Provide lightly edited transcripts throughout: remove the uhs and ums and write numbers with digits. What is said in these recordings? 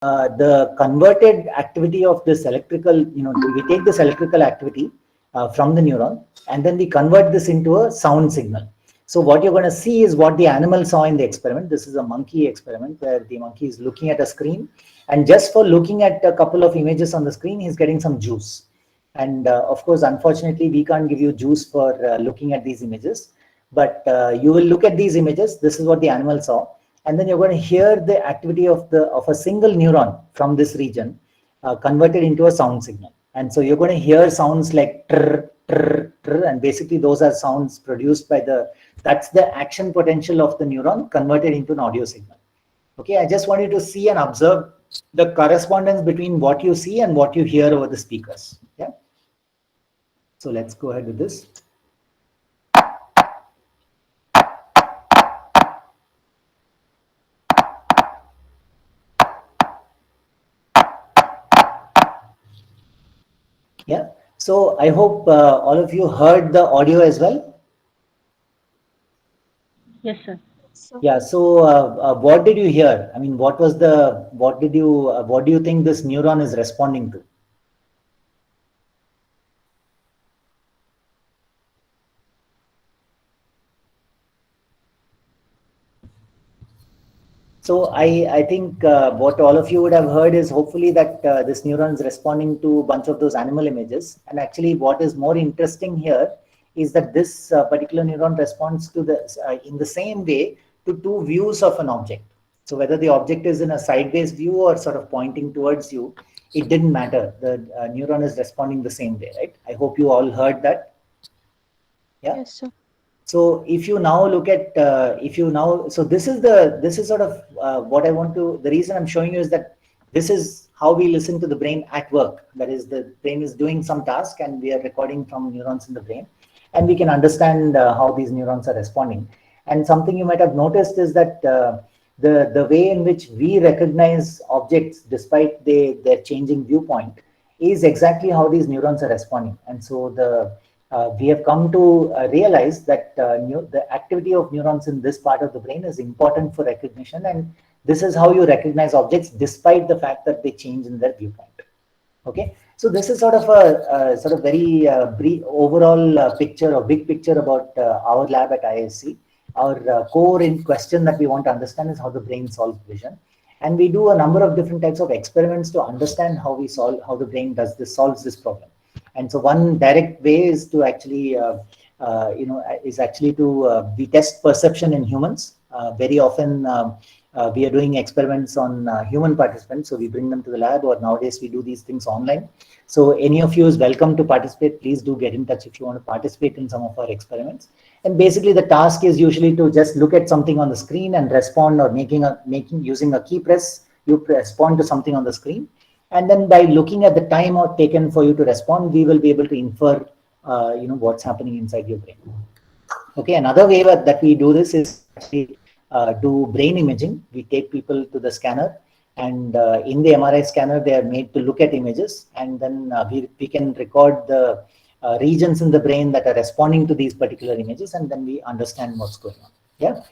the converted activity of this electrical, we take this electrical activity from the neuron, and then we convert this into a sound signal. So what you're going to see is what the animal saw in the experiment. This is a monkey experiment where the monkey is looking at a screen, and just for looking at a couple of images on the screen, he's getting some juice. And of course, unfortunately, we can't give you juice for looking at these images, but you will look at these images. This is what the animal saw, and then you're going to hear the activity of a single neuron from this region converted into a sound signal. And so you're going to hear sounds like trr, trr, trr, and basically those are sounds produced by that's the action potential of the neuron converted into an audio signal. Okay, I just want you to see and observe the correspondence between what you see and what you hear over the speakers. Yeah. So let's go ahead with this. Yeah. So I hope all of you heard the audio as well. Yes, sir. Yeah. So what did you hear? I mean, what do you think this neuron is responding to? So I think what all of you would have heard is hopefully that this neuron is responding to a bunch of those animal images. And actually what is more interesting here is that this particular neuron responds to in the same way to two views of an object. So whether the object is in a sideways view or sort of pointing towards you, it didn't matter. The neuron is responding the same way, right? I hope you all heard that. Yeah. Yes, sir. So if you now look at, so this is sort of what I want to, the reason I'm showing you is that this is how we listen to the brain at work. That is, the brain is doing some task and we are recording from neurons in the brain, and we can understand how these neurons are responding. And something you might have noticed is that the way in which we recognize objects despite their changing viewpoint is exactly how these neurons are responding. And so we have come to realize that the activity of neurons in this part of the brain is important for recognition, and this is how you recognize objects despite the fact that they change in their viewpoint. Okay, so this is sort of a very brief overall picture or big picture about our lab at IISc. Our core in question that we want to understand is how the brain solves vision, and we do a number of different types of experiments to understand how the brain solves this problem. And so one direct way is to actually, we test perception in humans. Very often we are doing experiments on human participants. So we bring them to the lab, or nowadays we do these things online. So any of you is welcome to participate. Please do get in touch if you want to participate in some of our experiments. And basically the task is usually to just look at something on the screen and respond, or using a key press, you respond to something on the screen. And then by looking at the time taken for you to respond, we will be able to infer, what's happening inside your brain. Okay, another way that we do this is actually do brain imaging. We take people to the scanner, and in the MRI scanner, they are made to look at images, and then we can record the regions in the brain that are responding to these particular images, and then we understand what's going on. Yeah.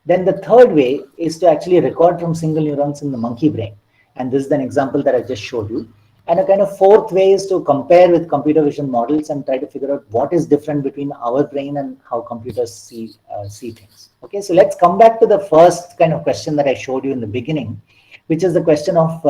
Then the third way is to actually record from single neurons in the monkey brain. And this is an example that I just showed you. And a kind of fourth way is to compare with computer vision models and try to figure out what is different between our brain and how computers see things. Okay, so let's come back to the first kind of question that I showed you in the beginning, which is the question of,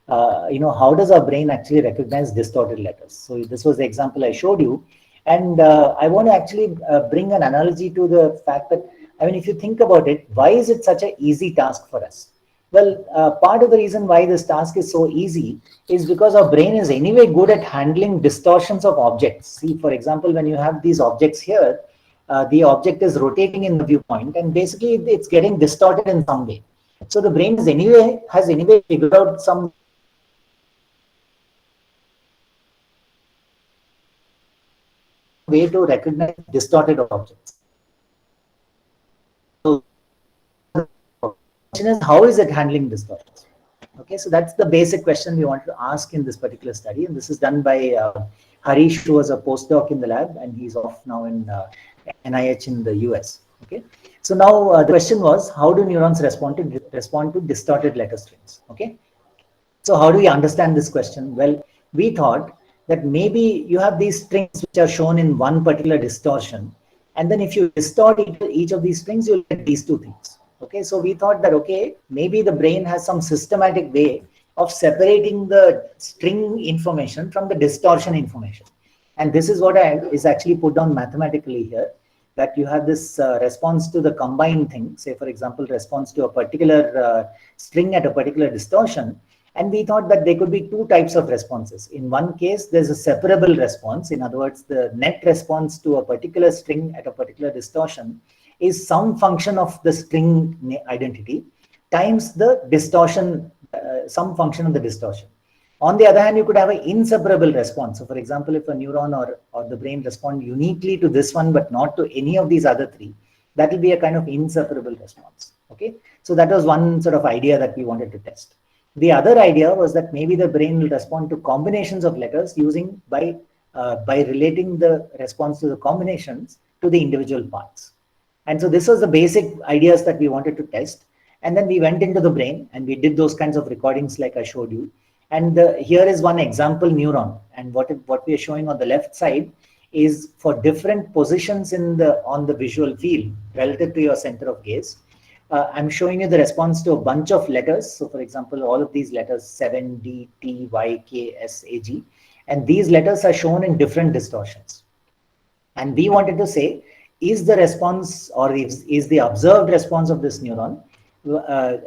how does our brain actually recognize distorted letters? So this was the example I showed you. And I want to actually bring an analogy to the fact that, I mean, if you think about it, why is it such an easy task for us? Well, part of the reason why this task is so easy is because our brain is anyway good at handling distortions of objects. See, for example, when you have these objects here, the object is rotating in the viewpoint, and basically it's getting distorted in some way. So the brain has anyway figured out some way to recognize distorted objects. So the question is, how is it handling distortions? Okay, so that's the basic question we want to ask in this particular study, and this is done by Harish, who was a postdoc in the lab, and he's off now in NIH in the US. Okay, so now the question was, how do neurons respond to distorted letter strings? Okay, So how do we understand this question? Well, we thought that maybe you have these strings which are shown in one particular distortion, and then if you distort each of these strings, you'll get these two things. Okay, so we thought that, okay, maybe the brain has some systematic way of separating the string information from the distortion information. And this is what is actually put down mathematically here, that you have this response to the combined thing, say for example, response to a particular string at a particular distortion. And we thought that there could be two types of responses. In one case, there's a separable response. In other words, the net response to a particular string at a particular distortion is some function of the string identity times the distortion, some function of the distortion. On the other hand, you could have an inseparable response. So for example, if a neuron or the brain respond uniquely to this one, but not to any of these other three, that will be a kind of inseparable response. Okay, so that was one sort of idea that we wanted to test. The other idea was that maybe the brain will respond to combinations of letters using by relating the response to the combinations to the individual parts. And so this was the basic ideas that we wanted to test. And then we went into the brain and we did those kinds of recordings like I showed you. And here is one example neuron. And what we are showing on the left side is for different positions on the visual field relative to your center of gaze. I'm showing you the response to a bunch of letters. So for example, all of these letters, 7, D, T, Y, K, S, A, G. And these letters are shown in different distortions. And we wanted to say, is the response or is the observed response of this neuron,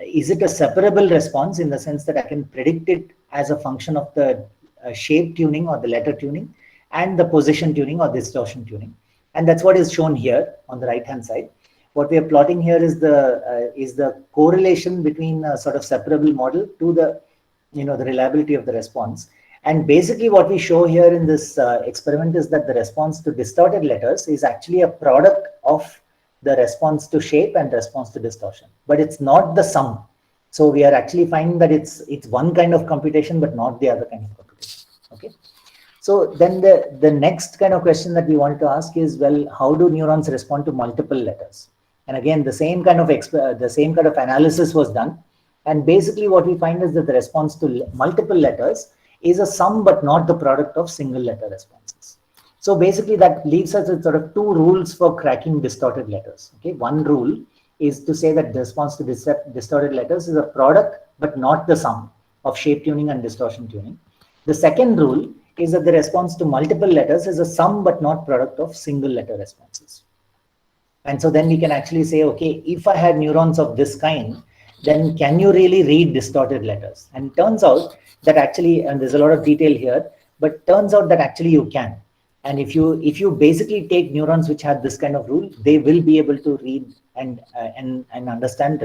is it a separable response in the sense that I can predict it as a function of the shape tuning or the letter tuning and the position tuning or distortion tuning? And that's what is shown here on the right hand side. What we are plotting here is the correlation between a sort of separable model to the reliability of the response. And basically what we show here in this experiment is that the response to distorted letters is actually a product of the response to shape and response to distortion, but it's not the sum. So we are actually finding that it's one kind of computation, but not the other kind of computation. Okay. So then the next kind of question that we wanted to ask is, well, how do neurons respond to multiple letters? And again, the same kind of analysis was done. And basically what we find is that the response to multiple letters is a sum, but not the product of single letter responses. So basically that leaves us with sort of two rules for cracking distorted letters. Okay, one rule is to say that the response to distorted letters is a product, but not the sum of shape tuning and distortion tuning. The second rule is that the response to multiple letters is a sum, but not product of single letter responses. And so then we can actually say, okay, if I had neurons of this kind, then can you really read distorted letters? And it turns out that actually, and there's a lot of detail here, but turns out that actually you can. And if you basically take neurons which have this kind of rule, they will be able to read and understand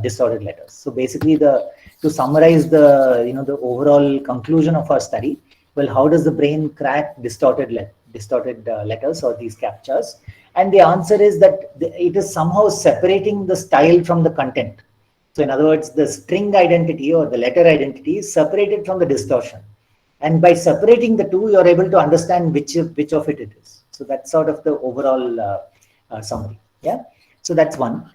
distorted letters. So basically, to summarize the overall conclusion of our study, well, how does the brain crack distorted letters or these captchas? And the answer is that it is somehow separating the style from the content. So in other words, the string identity or the letter identity is separated from the distortion. And by separating the two, you're able to understand which of it is. So that's sort of the overall summary. Yeah. So that's one.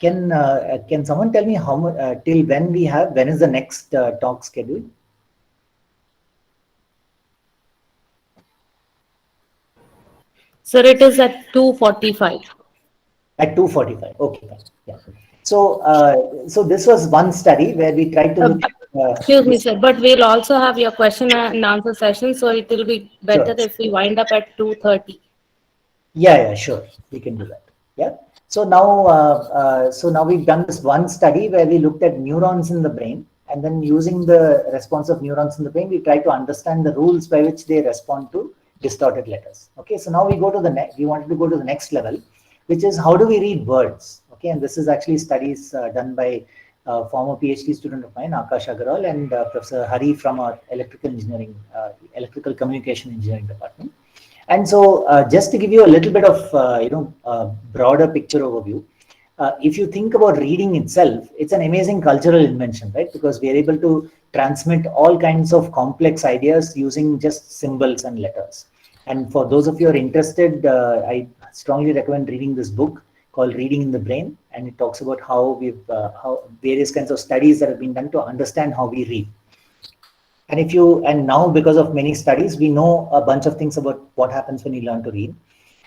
Can someone tell me how much till when when is the next talk scheduled? Sir, it is at 2:45. At 2:45. Okay. Yeah. So so this was one study where we tried to look at, excuse me, sir, but we'll also have your question and answer session, so it will be better sure. if we wind up at 2:30. Yeah, sure. We can do that. Yeah. So now we've done this one study where we looked at neurons in the brain, and then using the response of neurons in the brain, we try to understand the rules by which they respond to distorted letters. Okay. So now we wanted to go to the next level, which is how do we read words? Okay. And this is actually studies done by former PhD student of mine, Akash Agarwal, and Professor Hari from our electrical communication engineering department. And so just to give you a little bit of broader picture overview, if you think about reading itself, it's an amazing cultural invention, right? Because we are able to transmit all kinds of complex ideas using just symbols and letters. And for those of you who are interested, I strongly recommend reading this book called Reading in the Brain. And it talks about how various kinds of studies that have been done to understand how we read. And now because of many studies, we know a bunch of things about what happens when you learn to read.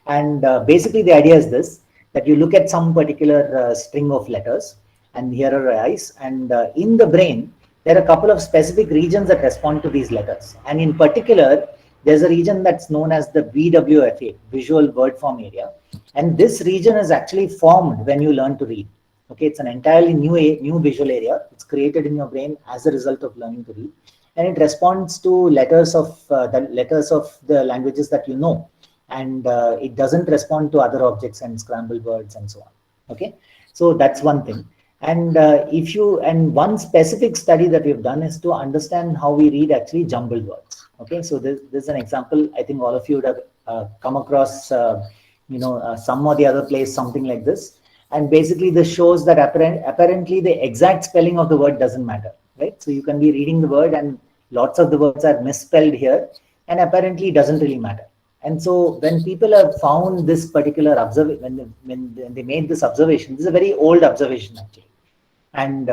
And basically the idea is this, that you look at some particular string of letters, and here are eyes, and in the brain there are a couple of specific regions that respond to these letters, and in particular there's a region that's known as the VWFA, visual word form area, and this region is actually formed when you learn to read. Okay, it's an entirely new visual area. It's created in your brain as a result of learning to read, and it responds to letters of the languages that you know, and it doesn't respond to other objects and scrambled words and so on. Okay, so that's one thing. And one specific study that we've done is to understand how we read actually jumbled words. Okay, so this is an example. I think all of you would have come across some or the other place something like this, and basically this shows that apparently the exact spelling of the word doesn't matter, right? So you can be reading the word and lots of the words are misspelled here, and apparently it doesn't really matter. And so when people have found this particular observation, when they made this observation, this is a very old observation actually. And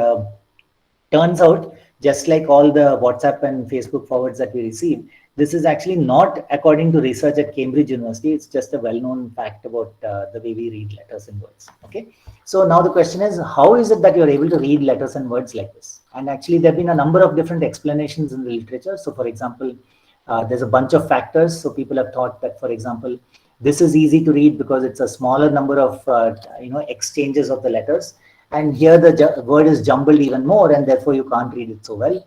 turns out, just like all the WhatsApp and Facebook forwards that we receive, this is actually not according to research at Cambridge University. It's just a well-known fact about the way we read letters and words. Okay, so now the question is, how is it that you're able to read letters and words like this? And actually, there have been a number of different explanations in the literature. So, for example, there's a bunch of factors. So people have thought that, for example, this is easy to read because it's a smaller number of exchanges of the letters, and here the word is jumbled even more, and therefore you can't read it so well.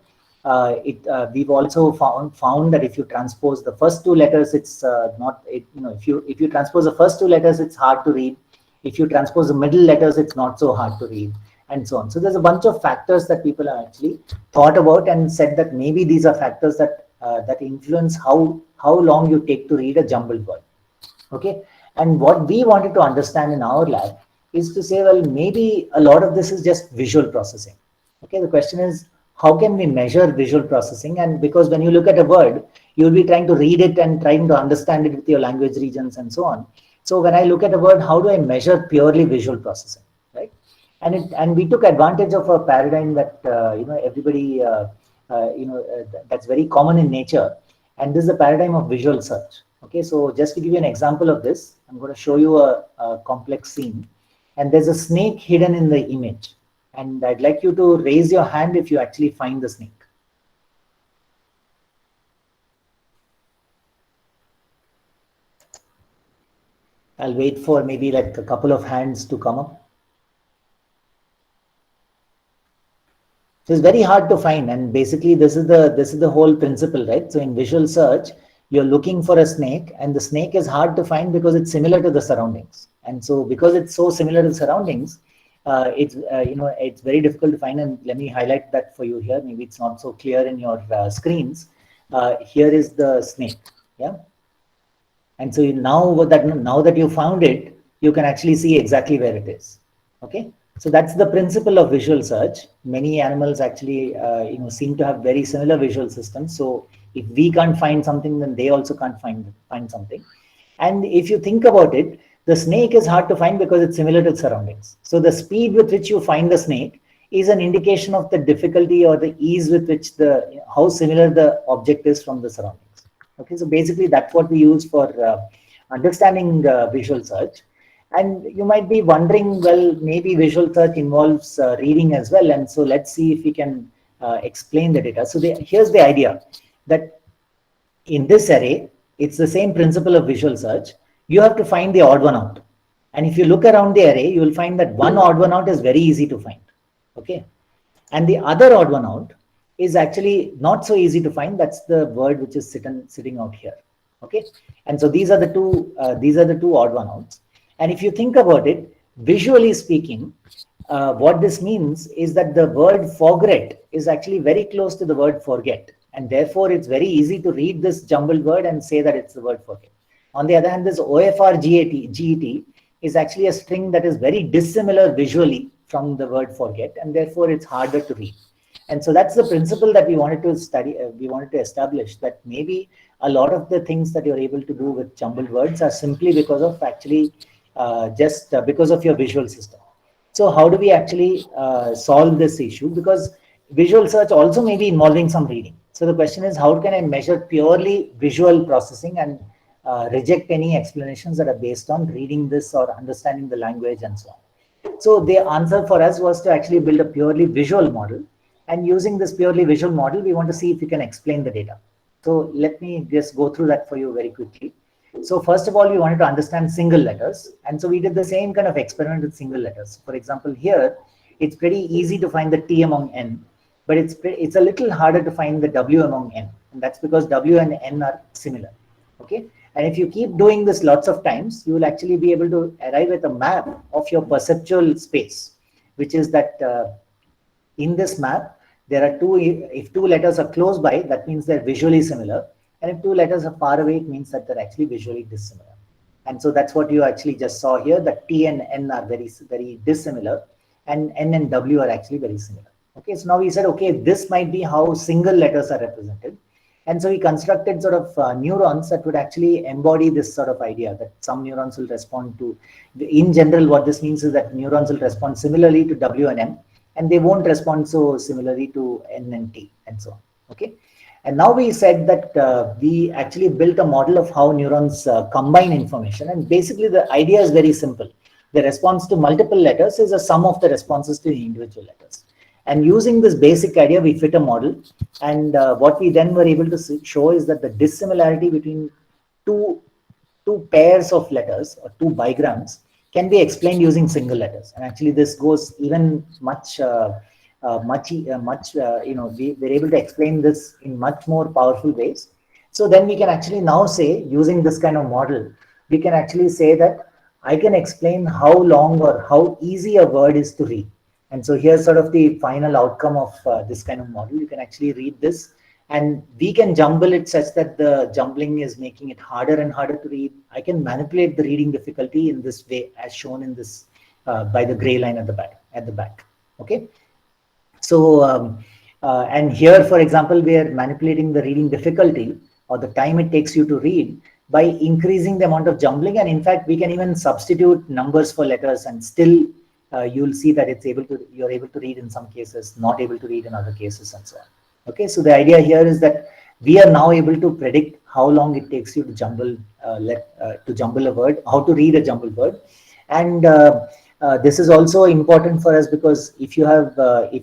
We've also found that if you transpose the first two letters, it's not. If you transpose the first two letters, it's hard to read. If you transpose the middle letters, it's not so hard to read, and so on. So there's a bunch of factors that people have actually thought about and said that maybe these are factors that influence how long you take to read a jumbled word. Okay, and what we wanted to understand in our lab is to say, well, maybe a lot of this is just visual processing. Okay, the question is, how can we measure visual processing? And because when you look at a word, you'll be trying to read it and trying to understand it with your language regions and so on. So when I look at a word, how do I measure purely visual processing, right? And we took advantage of a paradigm that everybody that's very common in nature, and this is the paradigm of visual search. Okay, so just to give you an example of this, I'm going to show you a complex scene, and there's a snake hidden in the image, and I'd like you to raise your hand if you actually find the snake. I'll wait for maybe like a couple of hands to come up. So it's very hard to find, and basically this is the whole principle, right? So in visual search, you're looking for a snake, and the snake is hard to find because it's similar to the surroundings. And so because it's so similar to the surroundings, it's very difficult to find. And let me highlight that for you here. Maybe it's not so clear in your screens. Here is the snake. Yeah. And so now that you found it, you can actually see exactly where it is. Okay. So that's the principle of visual search. Many animals actually, seem to have very similar visual systems. So if we can't find something, then they also can't find something. And if you think about it, the snake is hard to find because it's similar to surroundings. So the speed with which you find the snake is an indication of the difficulty or the ease with which how similar the object is from the surroundings. Okay, so basically that's what we use for understanding visual search. And you might be wondering, well, maybe visual search involves reading as well. And so let's see if we can explain the data. So here's the idea that in this array, it's the same principle of visual search. You have to find the odd one out. And if you look around the array, you will find that one odd one out is very easy to find. Okay. And the other odd one out is actually not so easy to find. That's the word which is sitting out here. Okay. And so these are the two odd one outs. And if you think about it, visually speaking, what this means is that the word forget is actually very close to the word forget. And therefore, it's very easy to read this jumbled word and say that it's the word forget. On the other hand, this OFR-GET is actually a string that is very dissimilar visually from the word forget, and therefore it's harder to read. And so that's the principle that we wanted to study. We wanted to establish that maybe a lot of the things that you're able to do with jumbled words are simply because of actually because of your visual system. So how do we actually solve this issue? Because visual search also may be involving some reading. So the question is, how can I measure purely visual processing and reject any explanations that are based on reading this or understanding the language and so on. So the answer for us was to actually build a purely visual model. And using this purely visual model, we want to see if we can explain the data. So let me just go through that for you very quickly. So first of all, we wanted to understand single letters. And so we did the same kind of experiment with single letters. For example, here, it's pretty easy to find the T among N, but it's a little harder to find the W among N. And that's because W and N are similar. Okay. And if you keep doing this lots of times, you will actually be able to arrive at a map of your perceptual space, which is that in this map, there are if two letters are close by, that means they're visually similar. And if two letters are far away, it means that they're actually visually dissimilar. And so that's what you actually just saw here, that T and N are very, very dissimilar, and N and W are actually very similar. Okay, so now we said, okay, this might be how single letters are represented. And so we constructed sort of neurons that would actually embody this sort of idea that some neurons will respond to, in general, what this means is that neurons will respond similarly to W and M, and they won't respond so similarly to N and T and so on. Okay. And now we said that we actually built a model of how neurons combine information. And basically the idea is very simple. The response to multiple letters is a sum of the responses to the individual letters. And using this basic idea, we fit a model. And what we then were able to show is that the dissimilarity between two pairs of letters or two bigrams can be explained using single letters. And actually this goes even much, we're able to explain this in much more powerful ways. So then we can actually now say, using this kind of model, we can actually say that I can explain how long or how easy a word is to read. And so here's sort of the final outcome of this kind of model. You can actually read this, and we can jumble it such that the jumbling is making it harder and harder to read. I can manipulate the reading difficulty in this way, as shown in this by the gray line at the back. Okay. So, and here, for example, we are manipulating the reading difficulty or the time it takes you to read by increasing the amount of jumbling. And in fact, we can even substitute numbers for letters, and still you'll see that you're able to read in some cases, not able to read in other cases, and so on. Okay, so the idea here is that we are now able to predict how long it takes you to jumble a word, how to read a jumbled word. And this is also important for us because if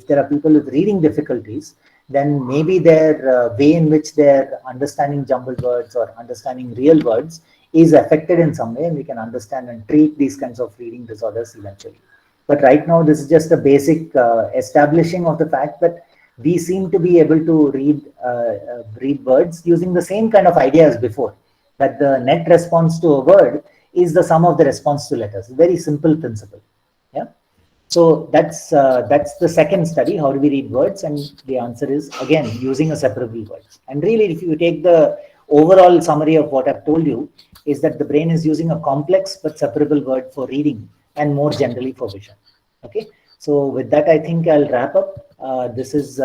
there are people with reading difficulties, then maybe their way in which they're understanding jumbled words or understanding real words is affected in some way, and we can understand and treat these kinds of reading disorders eventually. But right now, this is just a basic establishing of the fact that we seem to be able to read words using the same kind of idea as before, that the net response to a word is the sum of the response to letters. Very simple principle. Yeah. So that's the second study. How do we read words? And the answer is, again, using a separable words. And really, if you take the overall summary of what I've told you, is that the brain is using a complex but separable word for reading and more generally for vision. Okay. So with that, I think I'll wrap up. This is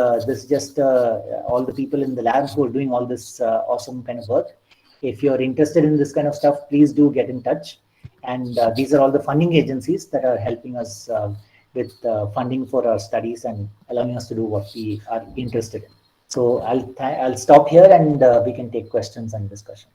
just all the people in the lab who are doing all this awesome kind of work. If you're interested in this kind of stuff, please do get in touch. And these are all the funding agencies that are helping us with funding for our studies and allowing us to do what we are interested in. So I'll stop here, and we can take questions and discussion.